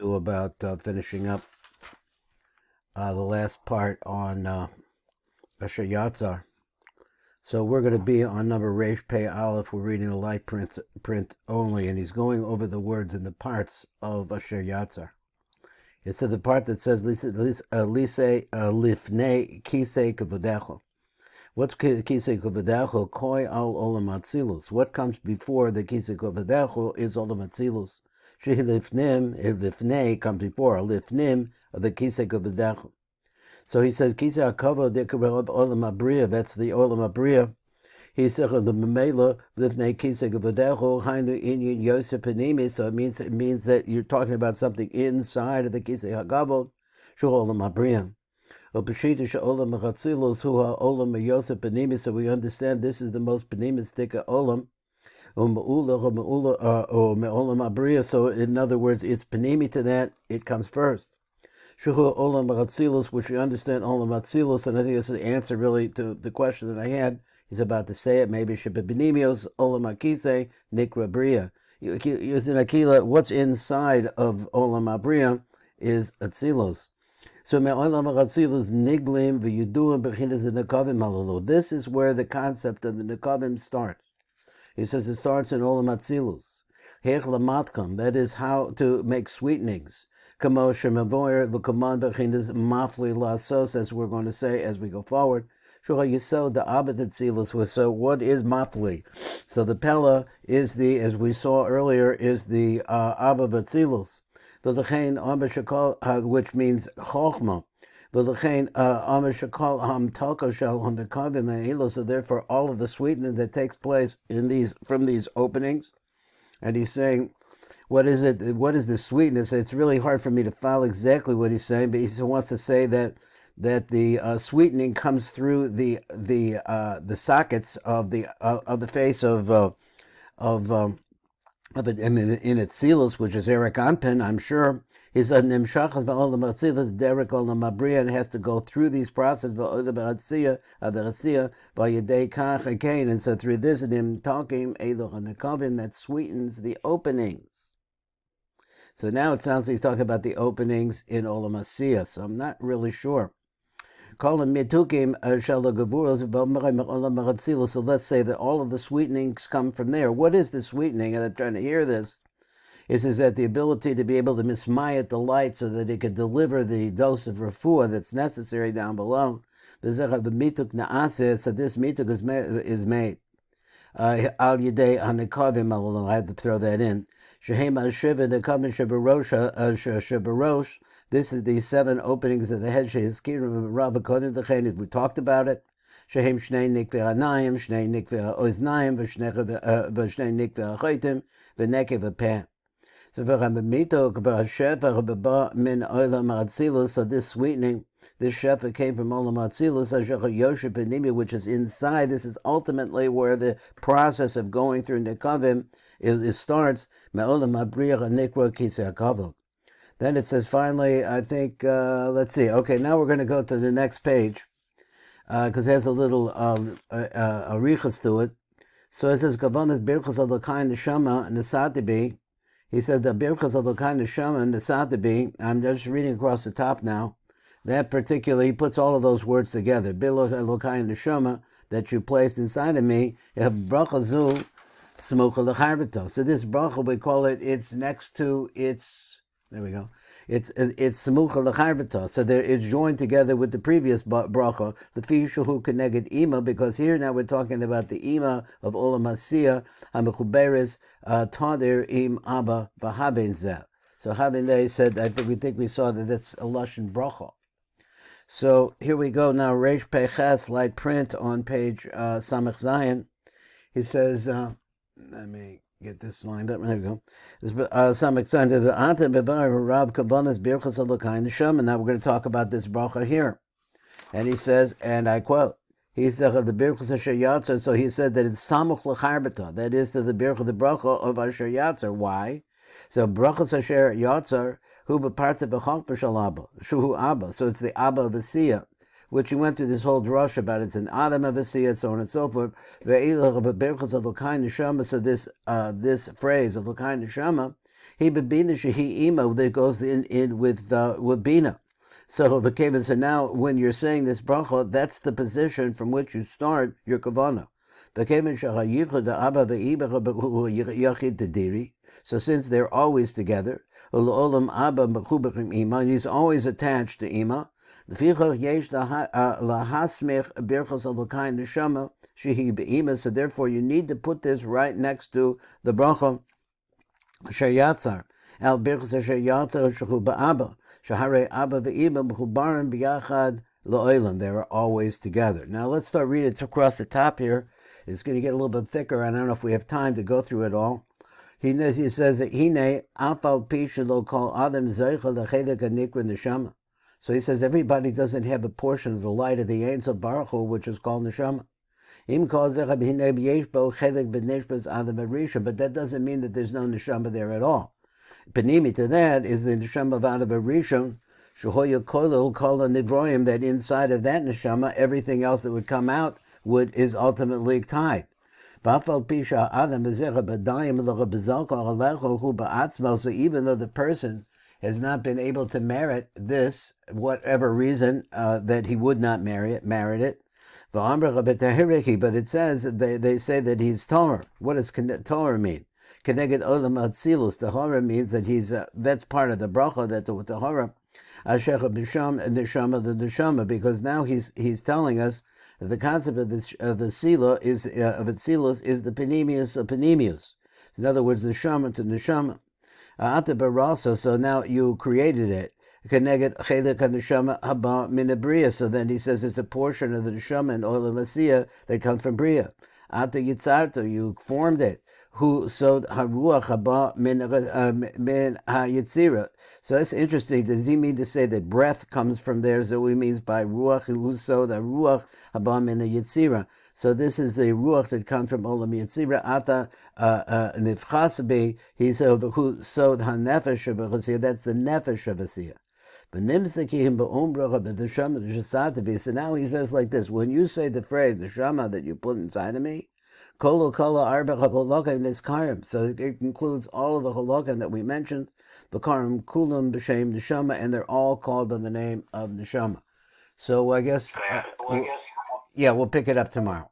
About finishing up the last part on Asher Yatzar. So we're going to be on number Reish Pei Aleph. We're reading the light print only, and he's going over the words and the parts of Asher Yatzar. It's the part that says Lise Lifnei Kisei Kavodecho. What's Kisei Kavodecho? Koi al Olam Atzilus. What comes before the Kisei Kavodecho is Olam Atzilus. Shehi Lifnei comes before Lifnim of the Kisei Kavodecho. So he says Kisei Hakavod Olam Abriya. That's the Olam Abriya. He said the Memela Lifnei Kisei Kavodecho Hainu Inyan Yosef Panimi. So it means that you're talking about something inside of the Kisei Hakavod. Shu Olam Abriya. So we understand this is the most panimistic olam. So in other words, it's panimi to that, it comes first. Which we understand olam atzilus, and I think this is the answer really to the question that I had. He's about to say it, maybe shebebinimios olam akise nikra bria. Using akila, what's inside of olam abriya is atzilus. So this is where the concept of the nekavim starts. He says it starts in Olam Atzilus. That is how to make sweetenings. As we're going to say as we go forward. So what is mafli? So the pella is the, as we saw earlier, is the Abba Atzilus. Which means chokhmah. So therefore all of the sweetening that takes place in from these openings, and he's saying, what is it? What is the sweetness? It's really hard for me to follow exactly what he's saying, but he wants to say that the sweetening comes through the sockets of the face of in its seals, which is Eric Anpin, I'm sure. He's a nimshachas ba'olam atzilus derek olam abriya, and has to go through these processes ba'olam haasiya adarasiya ba'yedei kach again, and so through this him talking eloch nekavim that sweetens the openings. So now it sounds like he's talking about the openings in Olam Haasiya. So I'm not really sure. So let's say that all of the sweetenings come from there. What is the sweetening? And I'm trying to hear this. Is that the ability to be able to mismayat the light so that it could deliver the dose of refuah that's necessary down below. So this mituk is made. Al yedei hanekavim alalo. I have to throw that in. This is the 7 openings of the head. We talked about it. Shehem shnei nikvei hanayim, shnei nikvei oznayim, v'shnei nikvei hachaitim, v'nekev hapeh. So this sweetening, this shefa came from Olam Haasiya, which is inside. This is ultimately where the process of going through nekavim it starts. Then it says finally, I think, let's see. Okay, now we're going to go to the next page because it has a little arichas to it. So it says, Kavanas Birchas Alokai Hanashama Nesatibi. He said the Birchas Alokai Hanashama Nesatibi. I'm just reading across the top now. That particular, he puts all of those words together. Birchas Alokai Hanashama that you placed inside of me. You have bracha zu smucha l'charvito. So this bracha, we call it, it's next to, there we go. It's smucha l'charvito. So there, it's joined together with the previous bracha, the fishuhu keneged ima, because here now we're talking about the ima of Olam Haasiya, hamechuberes tadir im abba v'haben zeh. So Haben they said, we think we saw that that's a lashon bracha. So here we go now, Reish Pei Ches, light print on page Samech Zayin. He says, let me get this lined up. There we go. Some excited. Now we're going to talk about this bracha here. And he says, and I quote, he said the birchas Asher Yatzar. So he said that it's samuch l'charbata. That is to the bracha of Asher Yatzar. Why? So brachas Asher Yatzar, who parts of b'chok b'shal Abba, shuhu Abba. So it's the Abba of Haasiya, which he went through this whole drush about. It's an Adam of Haasiya, so on and so forth. So this phrase of Alokai Hanashama He bebina shehi imo that goes in with Bina. So now when you're saying this bracha, that's the position from which you start your kavana. So since they're always together, he's always attached to ima. So therefore you need to put this right next to the bracha Shayatzar. Al birchas Shayatzar shehu ba'aba. Shahare Abba ve'Iba b'chubarim b'yachad la'olam. They are always together. Now let's start reading it across the top here. It's going to get a little bit thicker, and I don't know if we have time to go through it all. He says that Hine afal pi shelo kol adam zeicha lechedek hanikra neshama. So he says everybody doesn't have a portion of the light of the Ein Sof Baruch Hu, which is called neshama. But that doesn't mean that there's no neshama there at all. Panimi to that is the neshama of Adam Rishon, Shehoya Kolol Kol Nivroim, that inside of that neshama, everything else that would come out is ultimately tied. So even though the person has not been able to merit this, whatever reason that he would not merit it, but it says they say that he's Torah. What does Torah mean? Keneged Olam Haasiya. Tahara means that he's that's part of the bracha, that the Tahara Ashecha B'Sham and the Neshama, because now he's telling us that the concept of the Sila is of Atzilus is the Panemius of Panemius. In other words, Neshama to Neshama. Ata Barasa. So now you created it. Keneged Chelek HaNeshama Haba Min Bria. So then he says it's a portion of the Neshama and Olam Haasiya that comes from Bria. Ata Yitzarto. You formed it. Who sod haruach haba min hayitzira. So it's interesting. Does he mean to say that breath comes from there? So he means by ruach who sod haruach haba min hayitzira. So this is the ruach that comes from olam yitzira. Ata nifchas be. He said who sod hanefesh of Haasiya. That's the nefesh of Haasiya. So now he says like this: when you say the phrase the shama that you put inside of me. So it includes all of the halakim that we mentioned, the karim kulam b'shem neshama, and they're all called by the name of neshama. So I guess, we'll pick it up tomorrow.